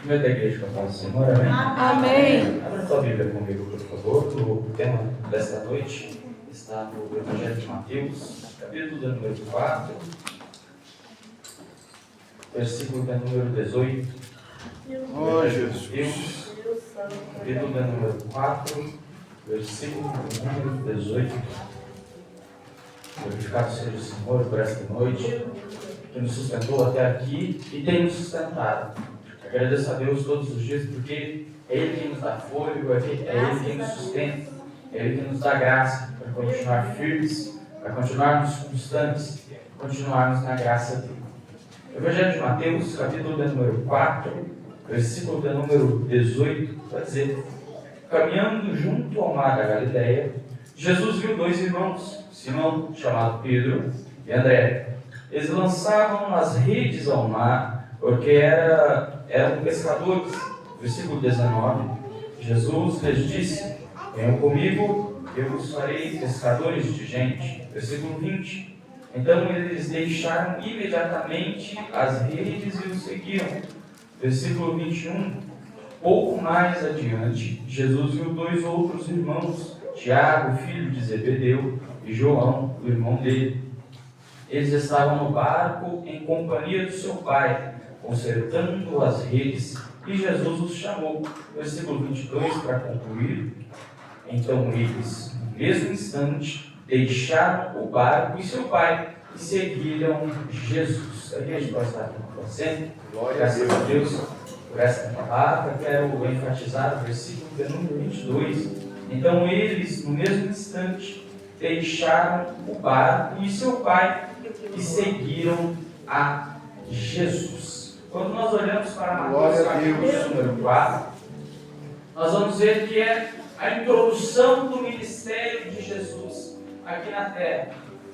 Meu da igreja com a paz do Senhor, amém? Amém. Abra tua Bíblia comigo, por favor. O tema desta noite está no Evangelho de Mateus, capítulo de número 4, versículo de número 18. Oh, Jesus. Mateus, capítulo de número 4, versículo de número 18. Glorificado seja o Senhor por esta noite, que nos sustentou até aqui e tem nos sustentado. Agradeço a Deus todos os dias, porque é Ele quem nos dá fôlego, é Ele quem nos sustenta, é Ele quem nos dá graça para continuar firmes, para continuarmos constantes, continuarmos na graça dEle. Evangelho de Mateus, capítulo de número 4, versículo de número 18, vai dizer: caminhando junto ao mar da Galileia, Jesus viu dois irmãos, Simão, chamado Pedro, e André. Eles lançavam as redes ao mar, porque eram pescadores. Versículo 19, Jesus lhes disse: venham comigo, eu vos farei pescadores de gente. Versículo 20, então eles deixaram imediatamente as redes e o seguiram. Versículo 21, pouco mais adiante, Jesus viu dois outros irmãos, Tiago, filho de Zebedeu, e João, o irmão dele. Eles estavam no barco em companhia do seu pai, consertando as redes, e Jesus os chamou. Versículo 22, para concluir. Então eles, no mesmo instante, deixaram o barco e seu pai, e seguiram Jesus. A igreja pode estar com você. Graças a Deus por esta palavra. Quero enfatizar o versículo de número 22. Então eles, no mesmo instante, deixaram o barco e seu pai, e seguiram a Jesus. Quando nós olhamos para Mateus capítulo número 4, nós vamos ver que é a introdução do ministério de Jesus aqui na terra.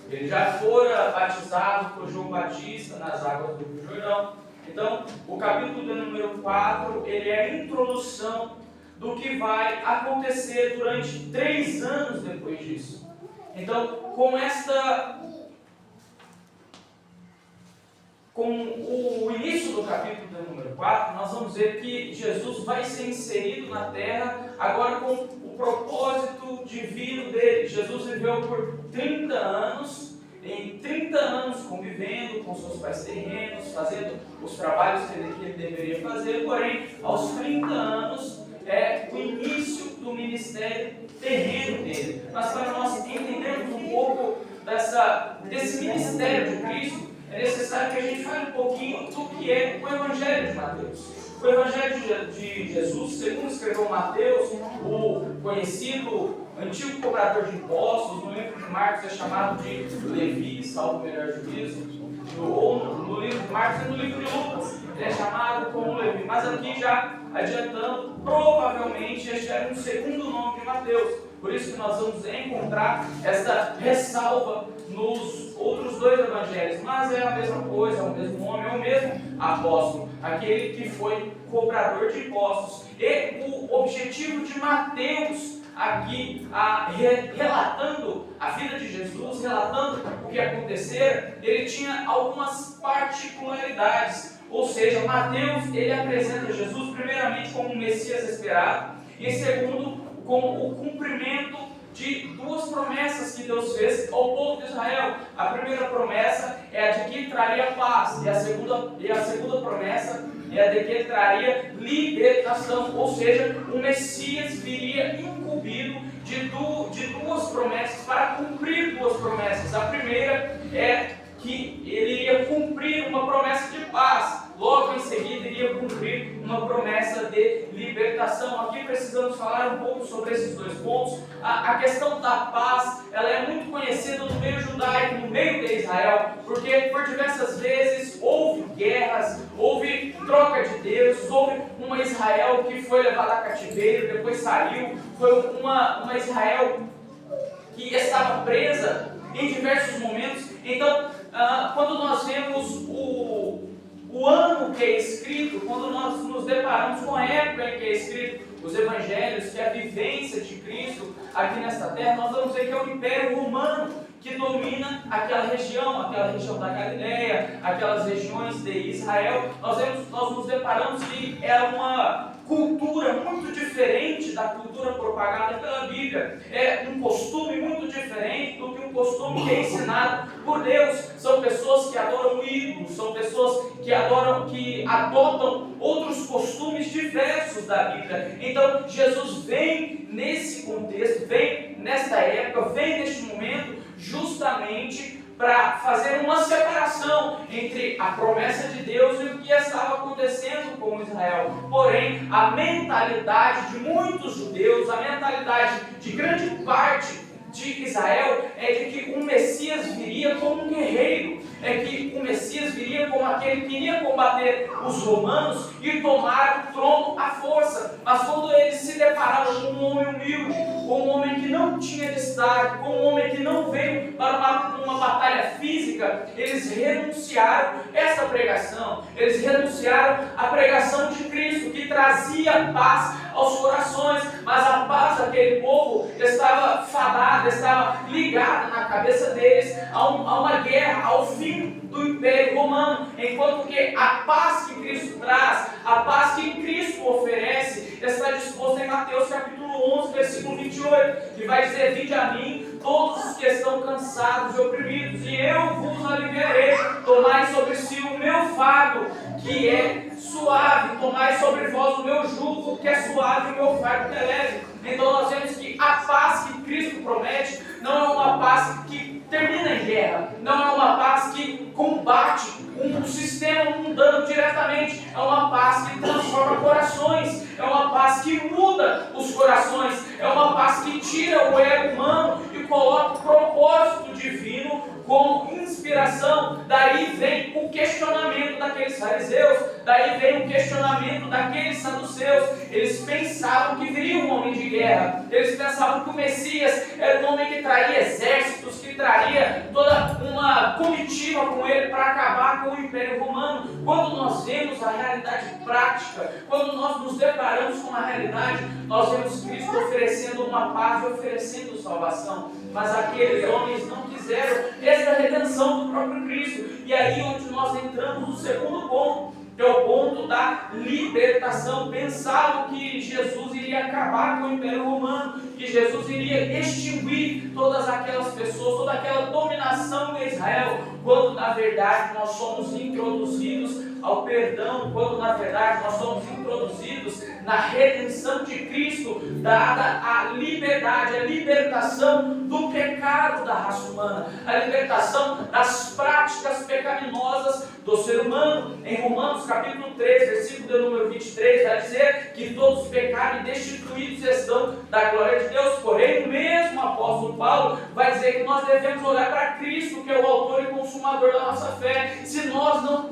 Ele já fora batizado por João Batista nas águas do Rio Jordão. Então, o capítulo de número 4, ele é a introdução do que vai acontecer durante 3 anos depois disso. Então, com o início do capítulo de número 4, nós vamos ver que Jesus vai ser inserido na terra agora com o propósito divino dele. Jesus viveu por 30 anos, em 30 anos convivendo com seus pais terrenos, fazendo os trabalhos que ele deveria fazer, porém, aos 30 anos é o início do ministério terreno dele. Mas para nós entendermos um pouco desse ministério de Cristo, é necessário que a gente fale um pouquinho do que é o Evangelho de Mateus. O Evangelho de Jesus, segundo escreveu Mateus, o conhecido antigo cobrador de impostos, no livro de Marcos é chamado de Levi, salvo o melhor juízo, ou no livro de Marcos e no livro de Lucas, ele é chamado como Levi. Mas aqui já adiantando, provavelmente este era um segundo nome de Mateus. Por isso que nós vamos encontrar essa ressalva nos outros 2 evangelhos. Mas é a mesma coisa, é o mesmo nome, é o mesmo apóstolo, aquele que foi cobrador de impostos. E o objetivo de Mateus aqui, relatando a vida de Jesus, relatando o que aconteceu, ele tinha algumas particularidades. Ou seja, Mateus, ele apresenta Jesus primeiramente como um Messias esperado, e segundo, como o cumprimento de 2 promessas que Deus fez ao povo de Israel. A primeira promessa é a de que traria paz, e a segunda promessa é a de que traria libertação. Ou seja, o Messias viria incumbido de 2 promessas, para cumprir 2 promessas. A primeira é que ele iria cumprir uma promessa de paz, logo em seguida iria cumprir uma promessa de libertação. Aqui precisamos falar um pouco sobre esses 2 pontos. A questão da paz, ela é muito conhecida no meio judaico, no meio de Israel, porque por diversas vezes houve guerras, houve troca de deuses, houve uma Israel que foi levada a cativeiro, depois saiu, foi uma Israel que estava presa em diversos momentos. Então, quando nós vemos o ano que é escrito, quando nós nos deparamos com a época em que é escrito os evangelhos, que é a vivência de Cristo aqui nesta terra, nós vamos ver que é o Império Romano que domina aquela região da Galileia, aquelas regiões de Israel. Nós nos deparamos que era uma cultura muito diferente da cultura propagada pela Bíblia. É um costume muito diferente do que um costume que é ensinado por Deus. São pessoas que adoram ídolos, são pessoas que adotam outros costumes diversos da Bíblia. Então Jesus vem nesse contexto, vem nesta época, vem neste momento, justamente para fazer uma separação entre a promessa de Deus e o que estava acontecendo com Israel. Porém, a mentalidade de muitos judeus, a mentalidade de grande parte de Israel é de que o Messias viria como um guerreiro, é que o Messias viria como aquele que iria combater os romanos e tomar o trono à força. Mas quando eles se depararam com um homem humilde, com um homem que não tinha destaque, com um homem que não veio para uma batalha física, eles renunciaram essa pregação, eles renunciaram a pregação de Cristo, que trazia paz aos corações, mas a paz daquele povo estava fadada, estava ligada na cabeça deles a uma guerra, ao fim do Império Romano, enquanto que a paz que Cristo traz, a paz que Cristo oferece, está disposta em Mateus capítulo 11, versículo 28, que vai dizer: vinde a mim todos os que estão cansados e oprimidos, e eu vos aliviarei. Tomai sobre si o meu fardo, que é suave, tomai sobre vós o meu jugo, que é suave, e o meu fardo que é leve. Então nós vemos que a paz que Cristo promete não é uma paz que termina em guerra, não é uma paz que combate um sistema mundano diretamente, é uma paz que transforma corações, é uma paz que muda os corações, é uma paz que tira o ego humano e coloca o propósito divino como inspiração. Daí vem o questionamento daqueles fariseus, daí vem o questionamento daqueles saduceus. Eles pensavam que viria um homem de guerra, eles pensavam que o Messias era um homem que traria exércitos, que traria toda uma comitiva com ele para acabar com o Império Romano. Quando nós vemos a realidade prática, quando nós nos deparamos com a realidade, nós vemos Cristo oferecendo uma paz e oferecendo salvação. Mas aqueles homens não quiseram essa redenção do próprio Cristo. E aí onde nós entramos no segundo ponto, que é o ponto da libertação. Pensavam que Jesus iria acabar com o Império Romano, que Jesus iria extinguir todas aquelas pessoas, toda aquela dominação de Israel, quando na verdade nós somos introduzidos ao perdão, quando na verdade nós somos introduzidos na redenção de Cristo, dada a liberdade, a libertação do pecado da raça humana, a libertação das práticas pecaminosas do ser humano. Em Romanos capítulo 3, versículo de número 23, vai dizer que todos pecaram e destituídos estão da glória de Deus. Porém, o mesmo apóstolo Paulo vai dizer que nós devemos olhar para Cristo, que é o autor e consumador da nossa fé. Se nós não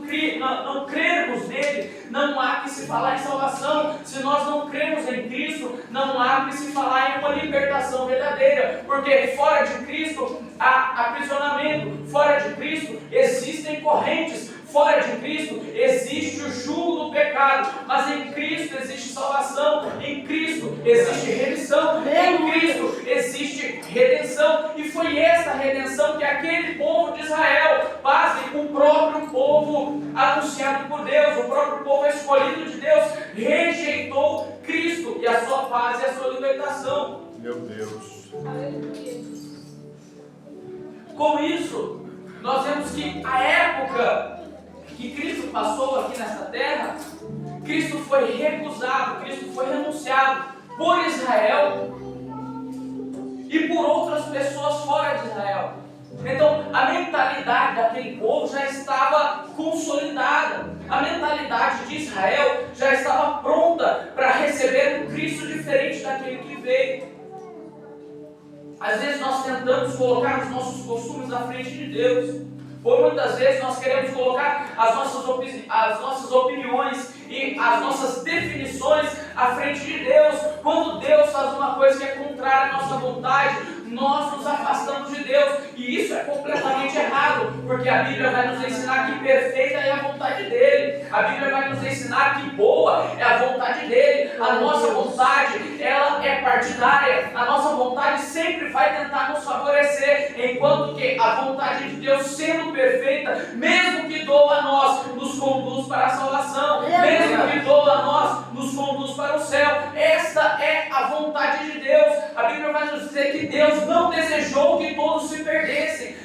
crermos nele, não há que se falar em salvação. Se nós não cremos em Cristo, não há que se falar em uma libertação verdadeira, porque fora de Cristo há aprisionamento, fora de Cristo existem correntes, fora de Cristo existe o jugo do pecado, mas em Cristo existe salvação, em Cristo existe remissão, em Cristo existe redenção. E foi essa redenção que aquele povo de Israel, pasme, o próprio povo anunciado por Deus, o próprio povo escolhido de Deus, rejeitou Cristo e a sua paz e a sua libertação. Meu Deus. Com isso, nós vemos que a época que Cristo passou aqui nessa terra, Cristo foi recusado, Cristo foi renunciado por Israel e por outras pessoas fora de Israel. Então, a mentalidade daquele povo já estava consolidada. A mentalidade de Israel já estava pronta para receber um Cristo diferente daquele que veio. Às vezes nós tentamos colocar os nossos costumes à frente de Deus. Por muitas vezes nós queremos colocar as nossas opiniões e as nossas definições à frente de Deus. Quando Deus faz uma coisa que é contrária à nossa vontade, nós nos afastamos de Deus. E E isso é completamente errado, porque a Bíblia vai nos ensinar que perfeita é a vontade dele. A Bíblia vai nos ensinar que boa é a vontade dele. A nossa vontade, ela é partidária. A nossa vontade sempre vai tentar nos favorecer, enquanto que a vontade de Deus, sendo perfeita, mesmo que doa a nós, nos conduz para a salvação. Mesmo que doa a nós, nos conduz para o céu. Esta é a vontade de Deus. A Bíblia vai nos dizer que Deus não desejou que todos se perdessem.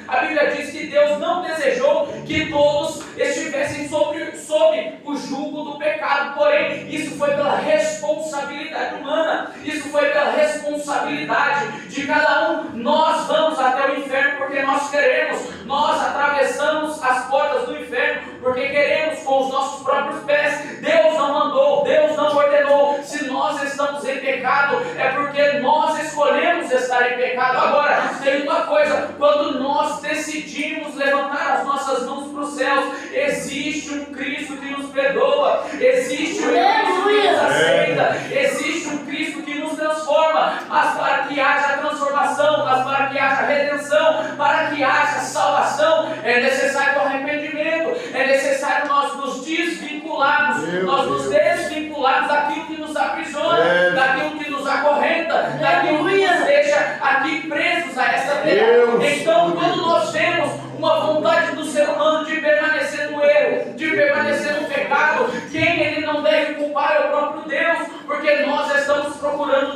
A Bíblia diz que Deus não desejou que todos estivessem sob o jugo do pecado. Porém, isso foi pela responsabilidade humana. Isso foi pela responsabilidade de cada um. Nós vamos até o inferno porque nós queremos. Nós atravessamos as portas do inferno porque queremos com os nossos próprios pés. Deus não mandou, Deus não ordenou. Se nós estamos em pecado, é porque nós escolhemos estar em pecado. Agora, tem uma coisa: quando nós decidimos levantar as nossas mãos para os céus, existe um Cristo que nos perdoa, existe um Cristo que nos aceita, existe um Cristo que nos transforma. Mas para que haja transformação, mas para que haja redenção, para que haja salvação, é necessário o arrependimento, é necessário nós nos desvincularmos, nos desvincularmos daquilo que nos aprisiona, daquilo que nos acorrenta, daquilo que nos deixa aqui presos a essa terra. Então, quando nós temos uma vontade do ser humano de permanecer no erro, de permanecer no pecado, quem ele não deve culpar é o próprio Deus, porque nós estamos procurando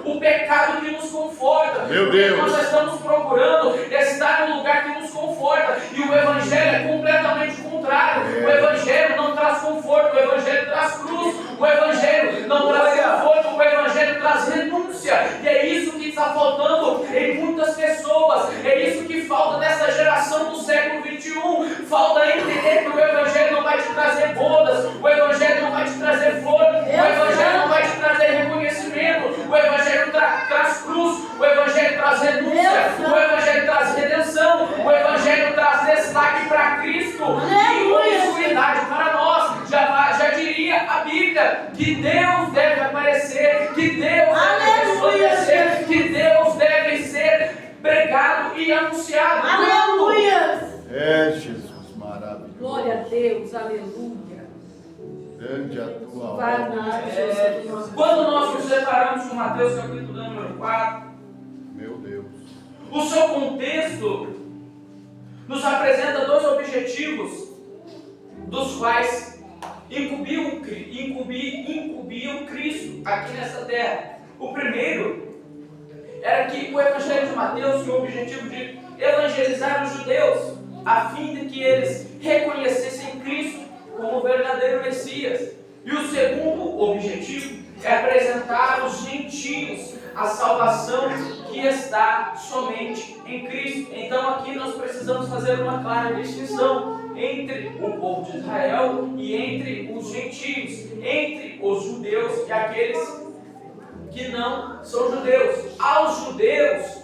o pecado que nos conforta. Meu Deus. Nós estamos procurando estar no lugar que nos conforta. E o Evangelho é completamente contrário. O Evangelho não traz conforto, o Evangelho traz cruz. O Evangelho não traz conforto, o Evangelho traz renúncia. E é isso que está faltando em muitas pessoas. É isso que falta nessa geração do século XXI. Falta entender que o Evangelho não vai te trazer bodas, o Evangelho não vai te trazer flor, o Evangelho não vai te trazer reconhecimento, o Evangelho traz cruz, o Evangelho traz renúncia, o Evangelho traz redenção, o Evangelho traz destaque para Cristo e exclusividade para nós. Já diria a Bíblia que Deus deve aparecer, que Deus deve resplandecer, que Deus deve ser pregado e anunciado. Aleluia! É, Jesus, maravilhoso. Glória a Deus, aleluia. Grande a tua Vai, obra. Quando nós nos deparamos com Mateus capítulo número 4, Meu Deus. o seu contexto nos apresenta dois objetivos, dos quais incumbiam Cristo aqui nessa terra. O primeiro era que o Evangelho de Mateus tinha o objetivo de evangelizar os judeus, a fim de que eles reconhecessem Cristo como o verdadeiro Messias. E o segundo objetivo é apresentar aos gentios a salvação que está somente em Cristo. Então aqui nós precisamos fazer uma clara distinção entre o povo de Israel e entre os gentios, entre os judeus e aqueles que não são judeus. Aos judeus,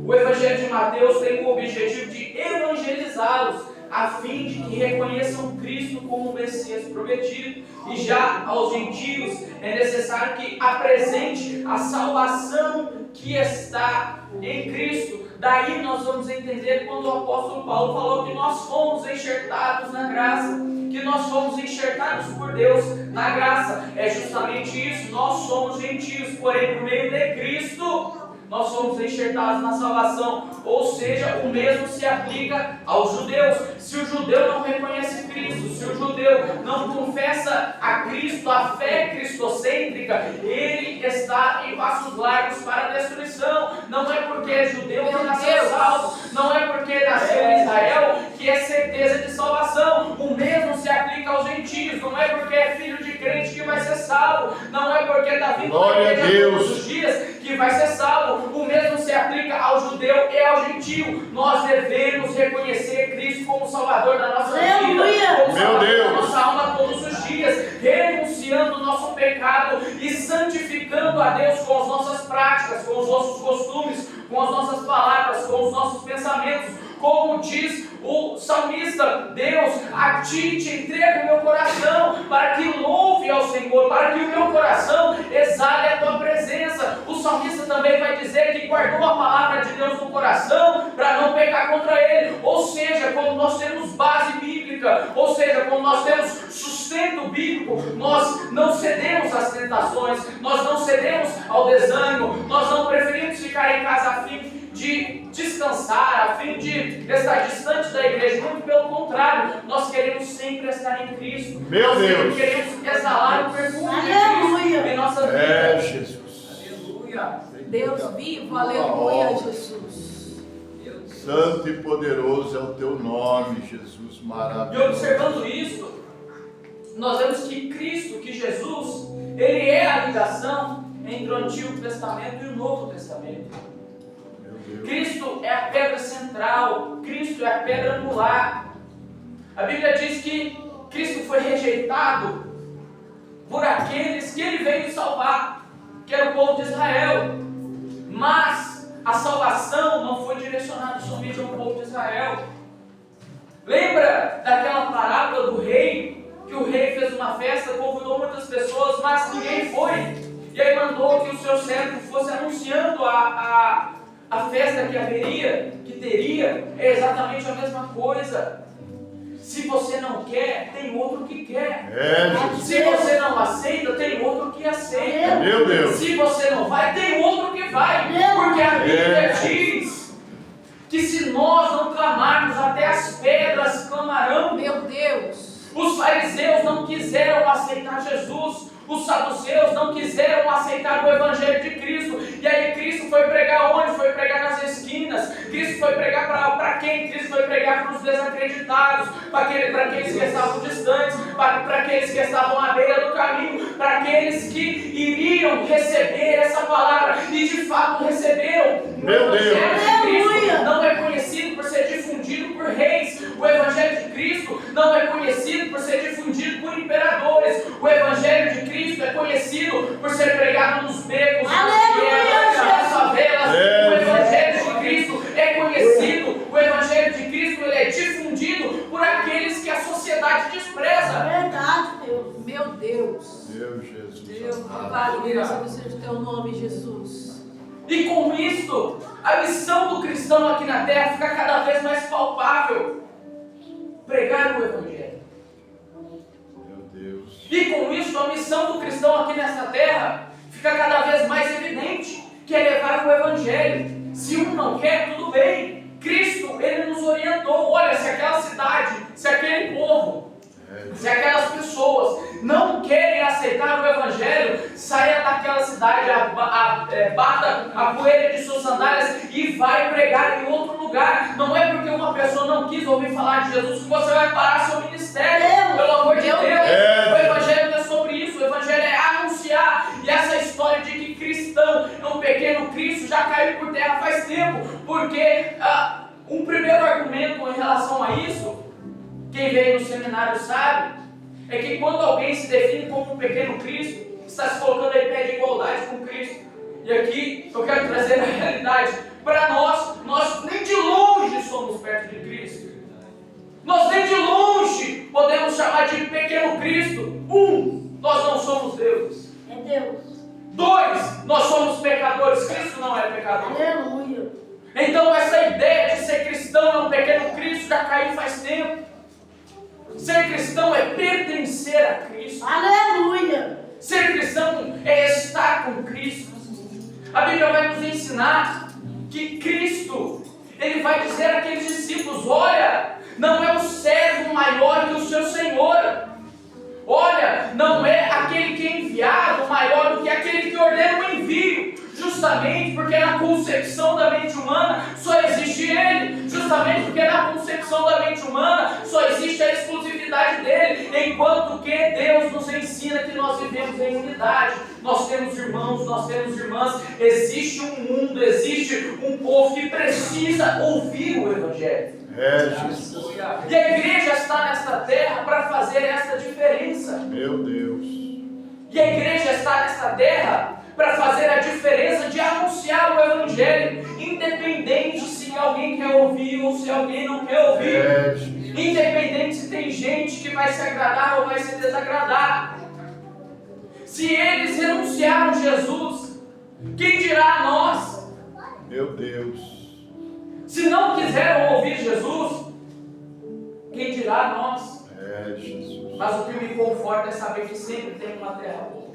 o Evangelho de Mateus tem o objetivo de evangelizá-los, a fim de que reconheçam Cristo como o Messias prometido. E já aos gentios é necessário que apresente a salvação que está em Cristo. Daí nós vamos entender quando o apóstolo Paulo falou que nós fomos enxertados na graça, que nós fomos enxertados por Deus na graça. É justamente isso, nós somos gentios, porém por meio de Cristo nós somos enxertados na salvação. Ou seja, o mesmo se aplica aos judeus. Se o judeu não reconhece Cristo, se o judeu não confessa a Cristo, a fé cristocêntrica, ele está em passos largos para a destruição. Não é porque é judeu que nasceu salvo, não é porque nasceu em Israel que é certeza de salvação. O mesmo se aplica aos gentios. Não é porque é filho de crente que vai ser salvo, não é porque está vindo na igreja todos os dias que vai ser salvo. O mesmo se aplica ao judeu e ao gentio. Nós devemos reconhecer Cristo como Salvador da nossa vida, como Salvador da nossa alma todos os dias, renunciando o nosso pecado e santificando a Deus com as nossas práticas, com os nossos costumes, com as nossas palavras, com os nossos pensamentos. Como diz o salmista: Deus, a ti te entrego o meu coração, para que louve ao Senhor, para que o meu coração exale a tua presença. O salmista também vai dizer que guardou a palavra de Deus no coração para não pecar contra ele. Ou seja, quando nós temos base bíblica, ou seja, quando nós temos sustento bíblico, nós não cedemos às tentações, nós não cedemos ao desânimo, nós não preferimos ficar em casa a fim de descansar, a fim de estar distante da igreja. Muito pelo contrário, nós queremos sempre estar em Cristo. Meu nós Deus. queremos exalar o perfume de Cristo em nossa vida. É, Jesus. Aleluia. Deus vivo, aleluia, Jesus. Santo e poderoso é o teu nome, Jesus E maravilhoso. observando isso, nós vemos que Cristo, que Jesus, Ele é a ligação entre o Antigo Testamento e o Novo Testamento. Meu Deus. Cristo é a pedra central, Cristo é a pedra angular. A Bíblia diz que Cristo foi rejeitado por aqueles que Ele veio salvar, que era o povo de Israel. Mas a salvação não foi direcionada somente ao povo de Israel. Lembra daquela parábola do rei, que o rei fez uma festa, convidou muitas pessoas, mas ninguém foi. E aí mandou que o seu servo fosse anunciando a festa que haveria, que teria. É exatamente a mesma coisa. Se você não quer, tem outro que quer. É, Jesus. Se você não aceita, tem outro que aceita. Meu Deus. Se você não vai, tem outro que vai. Porque a Bíblia diz que se nós não clamarmos, até as pedras clamarão. Meu Deus. Os fariseus não quiseram aceitar Jesus. Os saduceus não quiseram aceitar o Evangelho de Cristo. E aí Cristo foi pregar onde? Foi pregar nas esquinas. Cristo foi pregar para quem? Cristo foi pregar para os desacreditados, para aqueles que estavam distantes, para aqueles que estavam à beira do caminho, para aqueles que iriam receber essa palavra e de fato receberam. Meu Deus. O Evangelho de Cristo Aleluia. não é conhecido por ser difundido por reis. O Evangelho de Cristo não é conhecido por ser difundido por imperadores. O Evangelho de Cristo é conhecido por ser pregado nos becos, nas favelas. O Evangelho de Cristo é conhecido, o Evangelho de Cristo ele é difundido por aqueles que a sociedade despreza. Verdade, Deus. Meu Deus. Meu Jesus. Deus, amado. louvado seja o teu nome, Jesus. E com isto, a missão do cristão aqui na terra fica cada vez mais palpável. Pregar o Evangelho. Meu Deus. E com isso, a missão do cristão aqui nessa terra fica cada vez mais evidente, que é levar o Evangelho. Se um não quer, tudo bem. Cristo, Ele nos orientou. Olha, se aquela cidade, se aquele povo, se aquelas pessoas não querem aceitar o Evangelho, saia daquela cidade, bata a poeira de suas sandálias e vai pregar em outro lugar. Não é porque uma pessoa não quis ouvir falar de Jesus que você vai parar seu ministério. Pelo amor de Deus. O Evangelho não é sobre isso. O Evangelho é anunciar. E essa história de que cristão é um pequeno Cristo já caiu por terra faz tempo. Porque um primeiro argumento em relação a isso, quem veio no seminário sabe, é que quando alguém se define como um pequeno Cristo, está se colocando em pé de igualdade com Cristo. E aqui eu quero trazer a realidade. Para nós nem de longe somos perto de Cristo. Nós nem de longe podemos chamar de pequeno Cristo. Nós não somos deuses. É Deus. 2, nós somos pecadores. Cristo não é pecador. Aleluia. Então essa ideia de ser cristão é um pequeno Cristo já caiu faz tempo. Ser cristão é pertencer a Cristo. Aleluia. Ser cristão é estar com Cristo. A Bíblia vai nos ensinar que Cristo, Ele vai dizer àqueles discípulos: olha, não é o servo maior que o seu Senhor. Olha, não é aquele que é enviado maior do que aquele que ordena o envio. Justamente porque na concepção da mente humana só existe Ele. Justamente porque na concepção da mente humana só existe a exclusividade dEle. Enquanto que Deus nos ensina que nós vivemos em unidade. Nós temos irmãos, nós temos irmãs. Existe um mundo, existe um povo que precisa ouvir o Evangelho. Jesus. E a igreja está nesta terra para fazer essa diferença. Meu Deus. E a igreja está nesta terra para fazer a diferença de anunciar o Evangelho, independente se alguém quer ouvir ou se alguém não quer ouvir, independente se tem gente que vai se agradar ou vai se desagradar. Se eles renunciaram Jesus, Quem dirá a nós? Meu Deus. Se não quiseram ouvir Jesus, quem dirá a nós? É, Jesus. Mas o que me conforta é saber que sempre tem uma terra boa.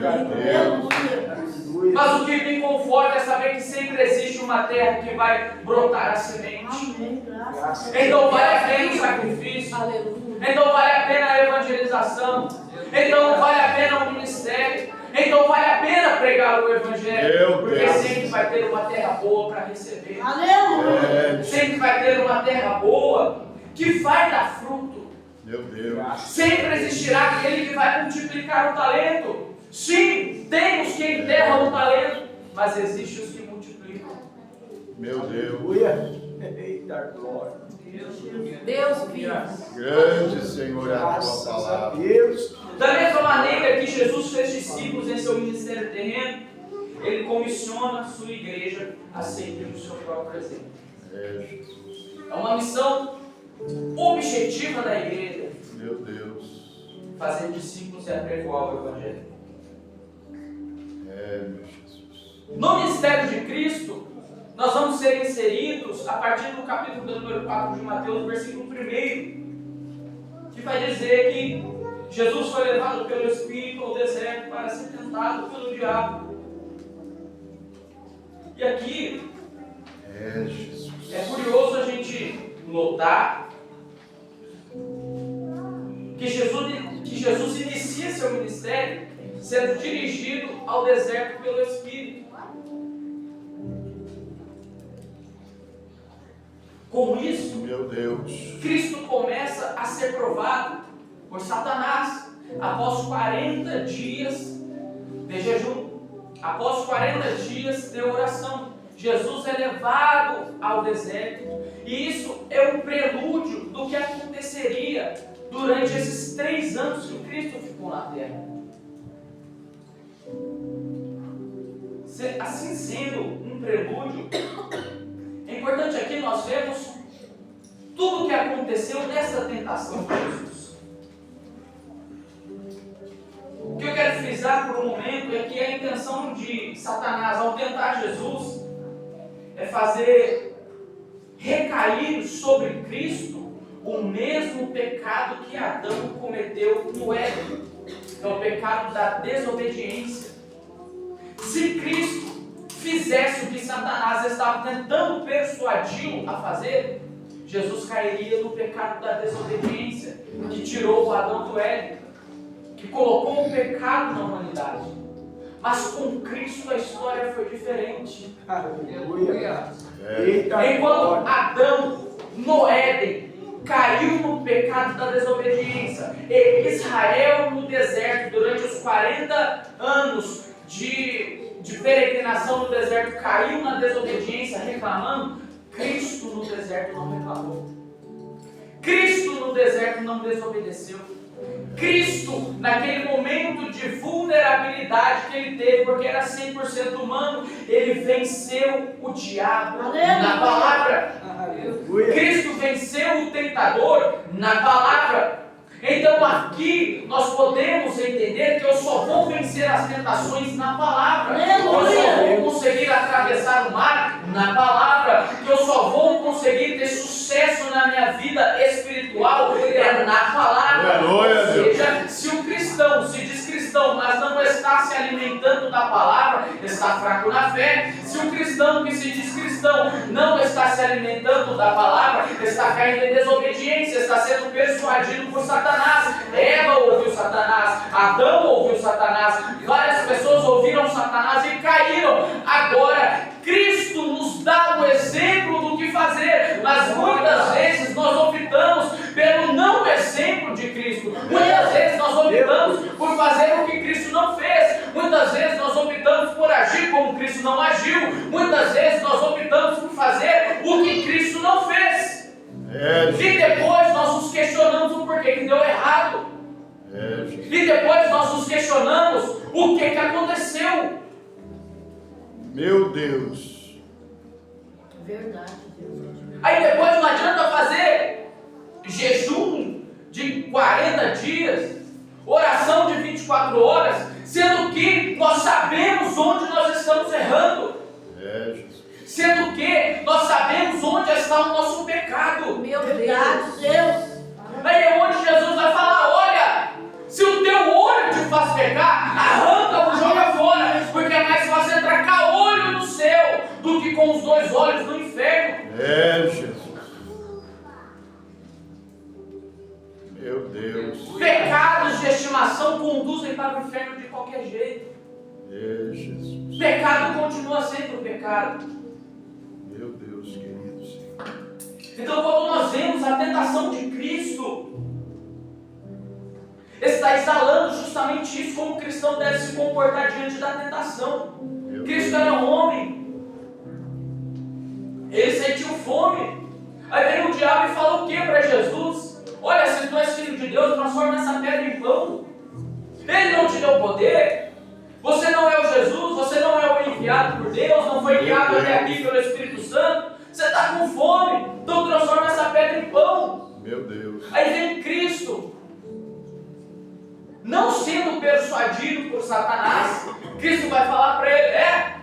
Aleluia. Mas o que me conforta é saber que sempre existe uma terra que vai brotar a semente. Amém. Graças a Deus. Então vale a pena o sacrifício. Aleluia. Então vale a pena a evangelização. Então vale a pena o ministério. Então vale a pena pregar o evangelho. Meu Porque Deus. sempre vai ter uma terra boa para receber. Aleluia. É, Sempre vai ter uma terra boa que vai dar fruto. meu Deus. Sempre existirá aquele que vai multiplicar o talento. Sim, tem os que enterram o talento, mas existe os que multiplicam. Meu Deus. Eita glória. Deus vive. Grande, Senhor, é a tua Graças a palavra. Deus. Da mesma maneira que Jesus fez discípulos em seu ministério terreno, Ele comissiona a sua igreja a seguir o seu próprio exemplo. É, Jesus. É uma missão objetiva da igreja, Meu Deus. fazer discípulos e apregoar o evangelho. É, meu Jesus. No ministério de Cristo, nós vamos ser inseridos a partir do capítulo número 4 de Mateus, versículo 1, que vai dizer que Jesus foi levado pelo Espírito ao deserto para ser tentado pelo diabo. E aqui É, Jesus. é curioso a gente notar que Jesus inicia seu ministério sendo dirigido ao deserto pelo Espírito. Com isso, Meu Deus. Cristo começa a ser provado por Satanás após 40 dias de jejum, após 40 dias de oração. Jesus é levado ao deserto, e isso é um prelúdio do que aconteceria durante esses 3 anos que Cristo ficou na terra. Assim sendo um prelúdio, é importante aqui nós vemos tudo o que aconteceu nessa tentação de Jesus. O que eu quero frisar por um momento é que a intenção de Satanás ao tentar Jesus é fazer recair sobre Cristo o mesmo pecado que Adão cometeu no Éden, que é o pecado da desobediência. Se Cristo fizesse o que Satanás estava tentando persuadi-lo a fazer, Jesus cairia no pecado da desobediência, que tirou o Adão do Éden, que colocou um pecado na humanidade. Mas com Cristo a história foi diferente. Aleluia. É. Enquanto Adão no Éden caiu no pecado da desobediência, e Israel no deserto durante os 40 anos de peregrinação no deserto caiu na desobediência reclamando, Cristo no deserto não reclamou. Cristo no deserto não desobedeceu. Cristo, naquele momento de vulnerabilidade que ele teve, porque era 100% humano, ele venceu o diabo na palavra. Aleluia. Cristo venceu o tentador na palavra. Então aqui nós podemos entender que eu só vou vencer as tentações na palavra. Eu só vou conseguir atravessar o mar na palavra. Que eu só vou conseguir ter sucesso na minha vida espiritual na palavra. Aleluia, Ou seja, se o cristão se diz cristão, mas não está se alimentando da palavra, está fraco na fé. Se o cristão que se diz cristão não está se alimentando da palavra, está caindo em desobediência, está sendo persuadido por Satanás. Eva ouviu Satanás, Adão ouviu Satanás, várias pessoas ouviram Satanás e caíram. Agora, Cristo nos dá o exemplo do que fazer, mas muitas vezes nós optamos pelo não exemplo de Cristo. Muitas vezes nós optamos por fazer o que Cristo não fez. Muitas vezes nós optamos por agir como Cristo não agiu. Muitas vezes nós optamos por fazer o que Cristo não fez. É, E depois nós nos questionamos o porquê que deu errado. é, Jesus. E depois nós nos questionamos o que aconteceu. Meu Deus. Verdade, Deus. Aí depois não adianta fazer jejum de 40 dias, oração de 24 horas, Sendo que nós sabemos onde nós estamos errando. Jesus. Sendo que nós sabemos onde está o nosso pecado. Meu Deus. Aí é onde Jesus vai falar: olha, se o teu olho te faz pecar, arranca-o, joga fora, porque é mais fácil entrar com o olho no céu do que com os dois olhos no inferno. Jesus. Meu Deus. Pecados de estimação conduzem para o inferno de qualquer jeito. Jesus. Pecado continua sendo pecado. Meu Deus, querido Senhor. Então, quando nós vemos a tentação de Cristo, está exalando justamente isso, como o cristão deve se comportar diante da tentação. Meu Cristo Deus. era um homem, ele sentiu fome. Aí vem o diabo e fala o que para Jesus? Olha, se tu és filho de Deus, transforma essa pedra em pão. Ele não te deu poder. Você não é o Jesus, você não é o enviado por Deus, não foi guiado até aqui pelo Espírito Santo. Você está com fome, então transforma essa pedra em pão. Meu Deus. Aí vem Cristo, não sendo persuadido por Satanás. Cristo vai falar para ele: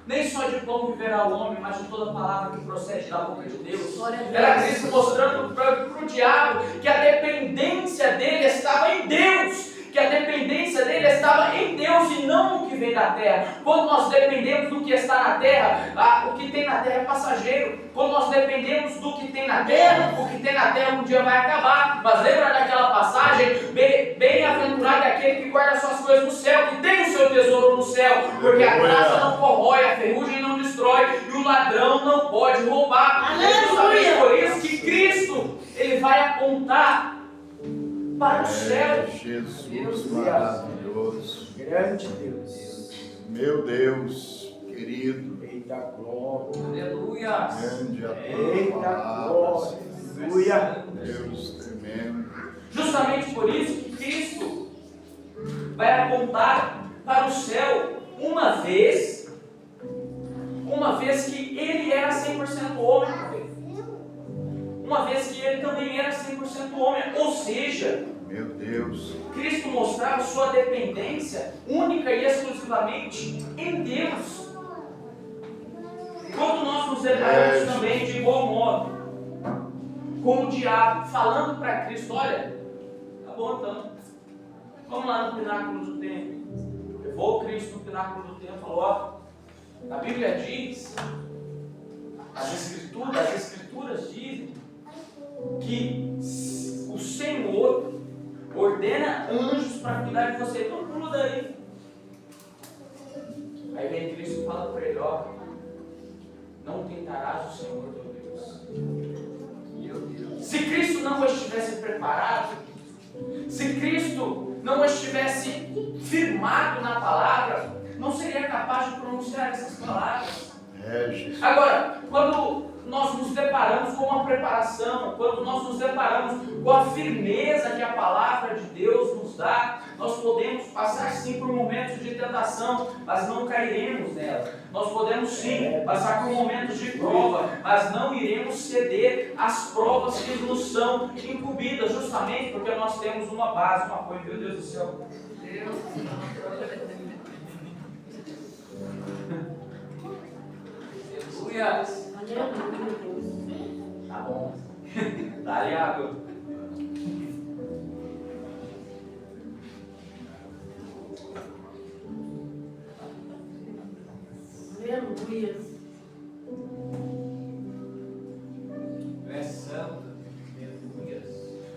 nem só de pão viverá o homem, mas de toda palavra que procede da boca de Deus. Era Cristo mostrando para o diabo que a dependência dele estava em Deus. Que a dependência dele estava em Deus e não no que vem da terra. Quando nós dependemos do que está na terra, o que tem na terra é passageiro. Quando nós dependemos do que tem na terra, o que tem na terra um dia vai acabar. Mas lembra daquela passagem? Bem-aventurado é aquele que guarda suas coisas no céu, que tem o seu tesouro no céu, porque a traça não corrói, a ferrugem não destrói e o ladrão não pode roubar. É justamente por isso que Cristo, ele vai apontar para o céu. Jesus maravilhoso. Grande Deus. Meu Deus, querido. Eita glória. Aleluia. Grande a tua Eita palavra. glória. Aleluia. Deus tremendo. Justamente por isso que Cristo vai apontar para o céu uma vez que ele era 100% homem, uma vez que ele também era 100% homem, ou seja, Meu Deus. Cristo mostrava sua dependência única e exclusivamente em Deus. Quando nós nos deparamos também de igual modo com o diabo falando para Cristo: olha, tá bom então, vamos lá no pináculo do templo. Levou Cristo no pináculo do templo e falou: ó, a Bíblia diz, as escrituras dizem que o Senhor ordena anjos para cuidar de você. Então pula daí. Aí vem Cristo e fala para ele: ó, não tentarás o Senhor teu Deus. Se Cristo não estivesse preparado, se Cristo não estivesse firmado na palavra, não seria capaz de pronunciar essas palavras. Jesus. Agora, quando nós nos deparamos com uma preparação, quando nós nos deparamos com a firmeza que a palavra de Deus nos dá, nós podemos passar sim por momentos de tentação, mas não cairemos nela. Nós podemos sim passar por momentos de prova, mas não iremos ceder às provas que nos são incumbidas, justamente porque nós temos uma base, um apoio. Meu Deus do céu. Aleluia. Tá bom. Dá-lhe água. Aleluia. Tu és santo.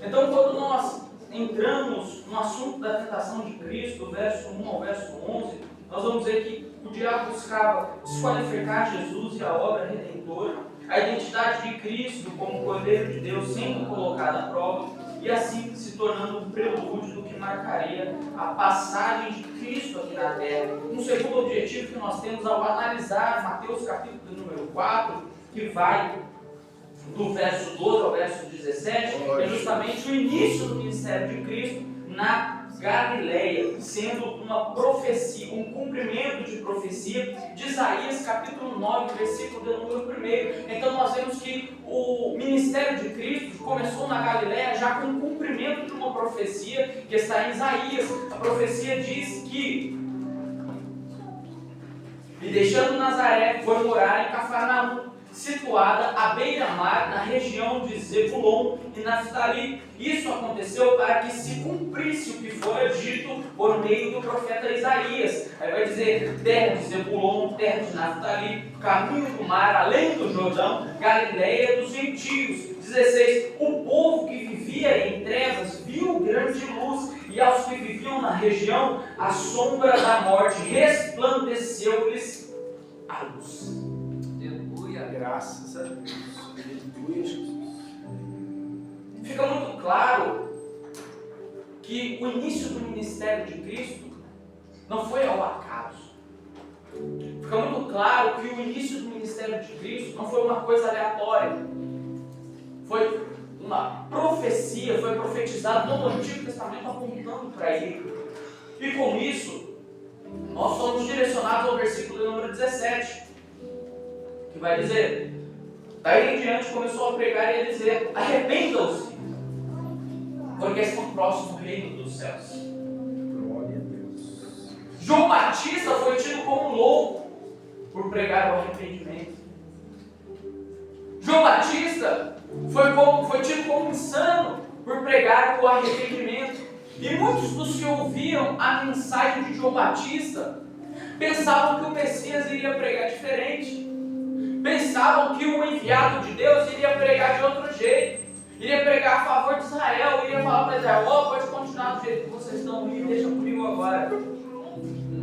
Então, quando nós entramos no assunto da tentação de Cristo, do verso 1 ao verso 11, nós vamos ver que o diabo buscava desqualificar Jesus e a obra redentora, a identidade de Cristo como Cordeiro de Deus sendo colocada à prova, e assim se tornando um prelúdio do que marcaria a passagem de Cristo aqui na terra. Um segundo objetivo que nós temos ao analisar Mateus capítulo número 4, que vai do verso 12 ao verso 17, é justamente o início do ministério de Cristo na Galileia, sendo uma profecia, um cumprimento de profecia de Isaías capítulo 9, versículo de número 1. Então nós vemos que o ministério de Cristo começou na Galileia já com o cumprimento de uma profecia que está em Isaías. A profecia diz que, e deixando Nazaré, foi morar em Cafarnaum, situada à beira-mar, na região de Zebulon e Naftali. Isso aconteceu para que se cumprisse o que fora dito por meio do profeta Isaías. Aí vai dizer, terra de Zebulon, terra de Naftali, caminho do mar, além do Jordão, Galileia dos gentios. 16. O povo que vivia em trevas viu grande luz, e aos que viviam na região, a sombra da morte resplandeceu-lhes a luz. Graças a Deus. Aleluia, Jesus. Fica muito claro que o início do ministério de Cristo não foi ao acaso. Fica muito claro que o início do ministério de Cristo não foi uma coisa aleatória. Foi uma profecia, foi profetizado todo o Antigo Testamento apontando para ele. E com isso, nós somos direcionados ao versículo número 17. Que vai dizer, daí em diante começou a pregar e a dizer, arrependam-se, porque estão próximo ao reino dos céus. Glória a Deus. João Batista foi tido como louco por pregar o arrependimento. João Batista foi tido como insano por pregar o arrependimento. E muitos dos que ouviam a mensagem de João Batista pensavam que o Messias iria pregar diferente. Pensavam que o enviado de Deus iria pregar de outro jeito, iria pregar a favor de Israel, iria falar para Israel, pode continuar do jeito que vocês estão indo, deixa comigo agora.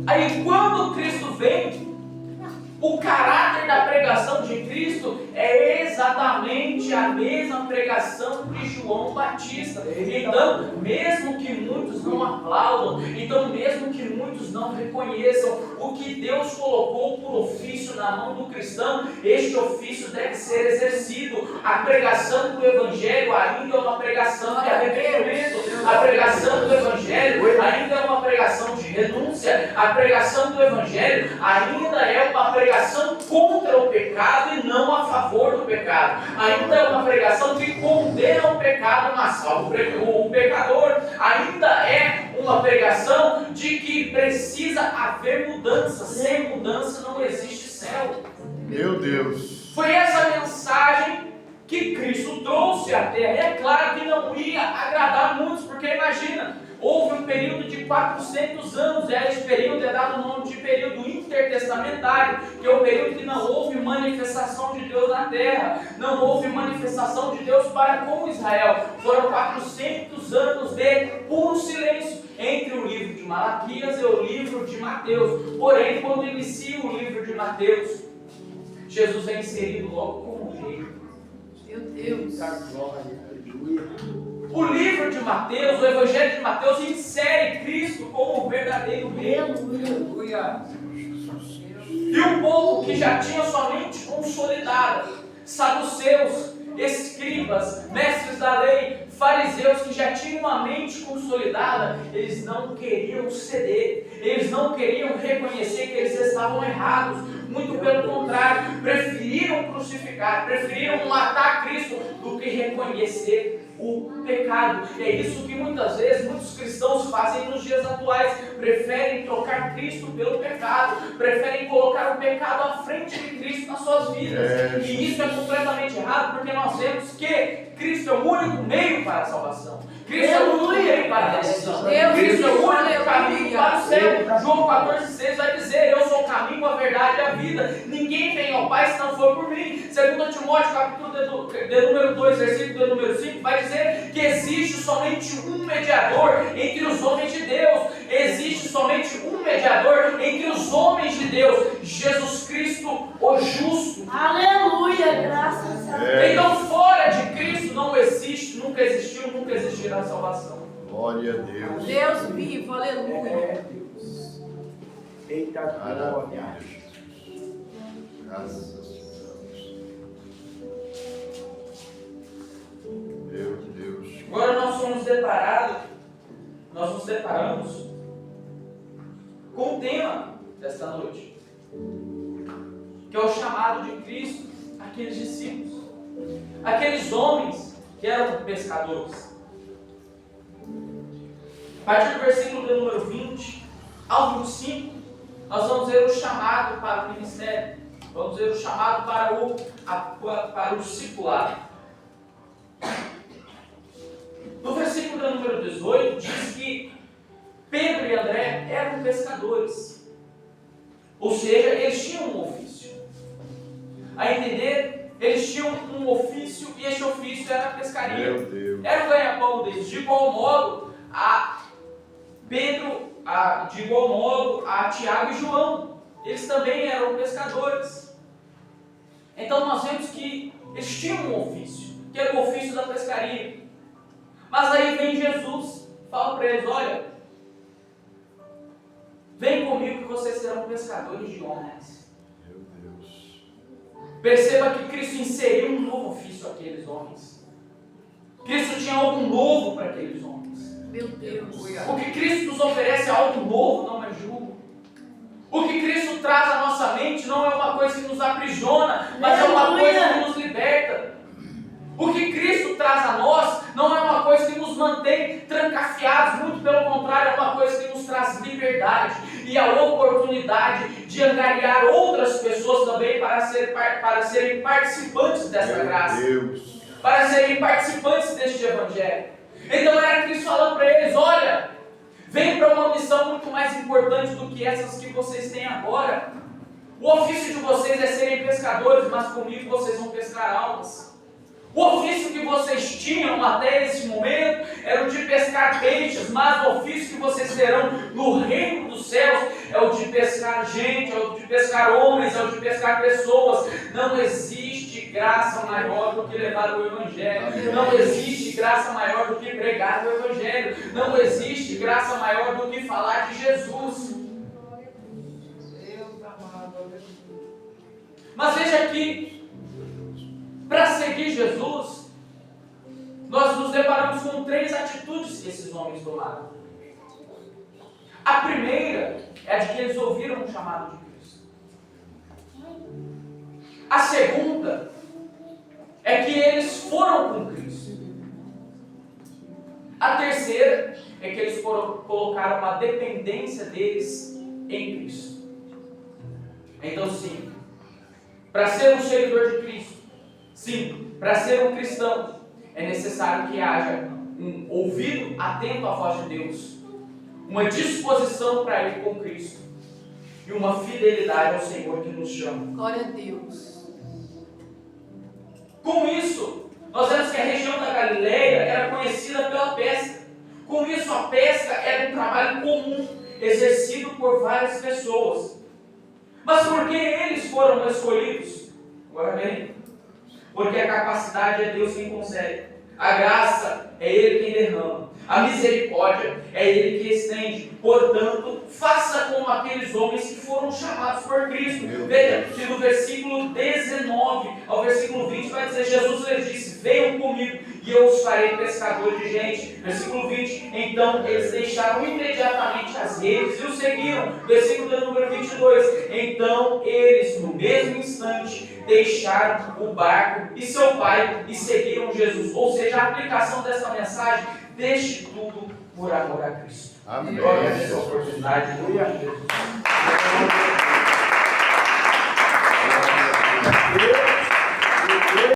Aí quando Cristo vem, o caráter da pregação de Cristo é exatamente a mesma pregação de João Batista. Então, mesmo que muitos não aplaudam, então mesmo que muitos não reconheçam o que Deus colocou por ofício na mão do cristão, este ofício deve ser exercido. A pregação do Evangelho ainda é uma pregação de arrependimento. A pregação do Evangelho ainda é uma pregação de renúncia. A pregação do Evangelho ainda é uma pregação contra o pecado e não a favor do pecado. Ainda é uma pregação que condena o pecado, mas salva o pecador. Ainda é uma pregação de que precisa haver mudança. Sem mudança não existe céu. Meu Deus. Foi essa mensagem que Cristo trouxe à terra. E é claro que não ia agradar muitos, porque imagina, houve um período de 400 anos, e a esse período é dado o nome de período intertestamentário, que é o período que não houve manifestação de Deus na terra, não houve manifestação de Deus para com Israel. Foram 400 anos de puro silêncio entre o livro de Malaquias e o livro de Mateus. Porém, quando inicia o livro de Mateus, Jesus é inserido logo como rei. Meu Deus. Glória, aleluia. O livro de Mateus, o Evangelho de Mateus, insere Cristo como o verdadeiro rei. Aleluia. E o povo que já tinha sua mente consolidada, saduceus, escribas, mestres da lei, fariseus que já tinham uma mente consolidada, eles não queriam ceder, eles não queriam reconhecer que eles estavam errados. Muito pelo contrário, preferiram crucificar, preferiram matar Cristo do que reconhecer o pecado. E é isso que muitas vezes muitos cristãos fazem nos dias atuais. Preferem trocar Cristo pelo pecado, preferem colocar o pecado à frente de Cristo nas suas vidas. E isso é completamente errado, porque nós vemos que Cristo é o único meio para a salvação. Cristo é o único meio para a redenção. Cristo é o único caminho para o céu. João 14,6 vai dizer, eu sou o caminho, a verdade e a vida. Ninguém vem ao Pai se não for por mim. 2 Timóteo capítulo de número 2, versículo de número 5, vai dizer que existe somente um mediador entre os homens de Deus. Existe somente um mediador entre os homens de Deus, Jesus Cristo, o justo. Aleluia, graças a Deus. Então fora de Cristo não existe, nunca existiu, nunca existirá salvação. Glória a Deus. Deus vivo, aleluia. É Deus. Eita glória. Graças a Deus. deparamos com o tema desta noite, que é o chamado de Cristo àqueles discípulos, aqueles homens que eram pescadores. A partir do versículo de número 20 ao 25, nós vamos ver o chamado para o ministério, vamos ver o chamado para o discipulado. No versículo de número 18, diz que Pedro e André eram pescadores, ou seja, eles tinham um ofício. A entender, eles tinham um ofício e esse ofício era a pescaria. Meu Deus. Era o ganha-pão deles. De igual modo, a Tiago e João, eles também eram pescadores. Então nós vemos que eles tinham um ofício, que era o ofício da pescaria. Mas aí vem Jesus, fala para eles: olha, vem comigo que vocês serão pescadores de homens. Meu Deus. Perceba que Cristo inseriu um novo ofício àqueles homens. Cristo tinha algo novo para aqueles homens. Meu Deus. O que Cristo nos oferece é algo novo, não é jugo. O que Cristo traz à nossa mente não é uma coisa que nos aprisiona, mas é uma coisa que nos liberta. O que Cristo traz a nós não é uma coisa que nos mantém trancafiados, muito pelo contrário, é uma coisa que nos traz liberdade e a oportunidade de angariar outras pessoas também para serem participantes dessa graça, Deus. para serem participantes deste evangelho. Então era Cristo falando para eles: olha, vem para uma missão muito mais importante do que essas que vocês têm agora. O ofício de vocês é serem pescadores, mas comigo vocês vão pescar almas. O ofício que vocês tinham até esse momento era o de pescar peixes, mas o ofício que vocês terão no reino dos céus é o de pescar gente, é o de pescar homens, é o de pescar pessoas. Não existe graça maior do que levar o Evangelho. Não existe graça maior do que pregar o Evangelho. Não existe graça maior do que falar de Jesus. Mas veja aqui, para seguir Jesus, nós nos deparamos com 3 atitudes que esses homens tomaram. A primeira é a de que eles ouviram o chamado de Cristo. A segunda é que eles foram com Cristo. A terceira é que eles colocaram uma dependência deles em Cristo. Então sim, para ser um seguidor de Cristo, sim, para ser um cristão, é necessário que haja um ouvido atento à voz de Deus, uma disposição para ir com Cristo e uma fidelidade ao Senhor que nos chama. Glória a Deus. Com isso, nós vemos que a região da Galileia era conhecida pela pesca. Com isso, a pesca era um trabalho comum, exercido por várias pessoas. Mas por que eles foram escolhidos? Agora bem, porque a capacidade é Deus quem concede, a graça é Ele quem derrama, a misericórdia é Ele que estende. Portanto, faça como aqueles homens que foram chamados por Cristo. Veja que do versículo 19 ao versículo 20 vai dizer: Jesus lhes disse: venham comigo e eu os farei pescadores de gente. Versículo 20, então eles deixaram imediatamente as redes e o seguiram. Versículo de número 22, então eles no mesmo instante deixaram o barco e seu pai e seguiram Jesus. Ou seja, a aplicação dessa mensagem: deixe tudo por amor a Cristo. Amém. Glória a Deus, a oportunidade de Jesus.